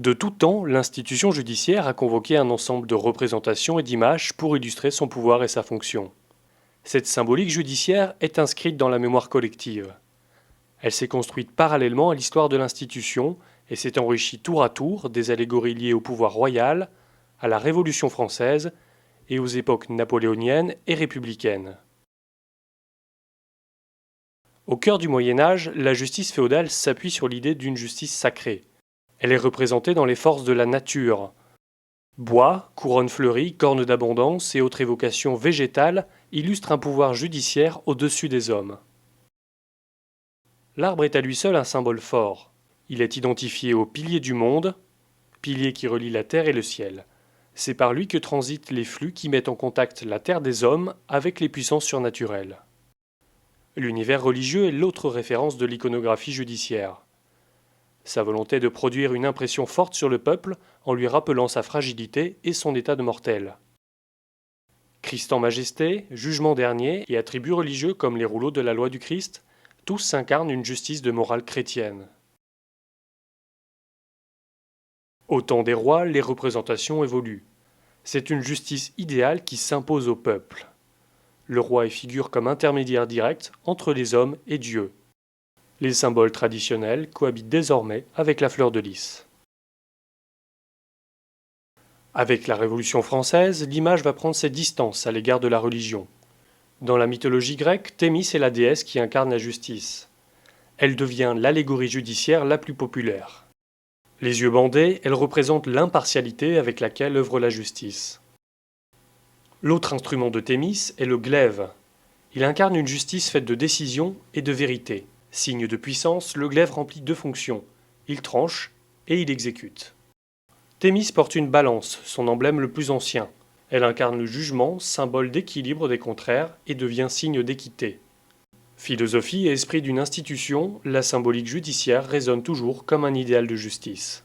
De tout temps, l'institution judiciaire a convoqué un ensemble de représentations et d'images pour illustrer son pouvoir et sa fonction. Cette symbolique judiciaire est inscrite dans la mémoire collective. Elle s'est construite parallèlement à l'histoire de l'institution et s'est enrichie tour à tour des allégories liées au pouvoir royal, à la Révolution française et aux époques napoléoniennes et républicaines. Au cœur du Moyen Âge, la justice féodale s'appuie sur l'idée d'une justice sacrée. Elle est représentée dans les forces de la nature. Bois, couronne fleurie, cornes d'abondance et autres évocations végétales illustrent un pouvoir judiciaire au-dessus des hommes. L'arbre est à lui seul un symbole fort. Il est identifié au pilier du monde, pilier qui relie la terre et le ciel. C'est par lui que transitent les flux qui mettent en contact la terre des hommes avec les puissances surnaturelles. L'univers religieux est l'autre référence de l'iconographie judiciaire. Sa volonté de produire une impression forte sur le peuple en lui rappelant sa fragilité et son état de mortel. Christ en majesté, jugement dernier et attributs religieux comme les rouleaux de la loi du Christ, tous incarnent une justice de morale chrétienne. Au temps des rois, les représentations évoluent. C'est une justice idéale qui s'impose au peuple. Le roi y figure comme intermédiaire direct entre les hommes et Dieu. Les symboles traditionnels cohabitent désormais avec la fleur de lys. Avec la Révolution française, l'image va prendre ses distances à l'égard de la religion. Dans la mythologie grecque, Thémis est la déesse qui incarne la justice. Elle devient l'allégorie judiciaire la plus populaire. Les yeux bandés, elle représente l'impartialité avec laquelle œuvre la justice. L'autre instrument de Thémis est le glaive. Il incarne une justice faite de décision et de vérité. Signe de puissance, le glaive remplit deux fonctions. Il tranche et il exécute. Thémis porte une balance, son emblème le plus ancien. Elle incarne le jugement, symbole d'équilibre des contraires, et devient signe d'équité. Philosophie et esprit d'une institution, la symbolique judiciaire résonne toujours comme un idéal de justice.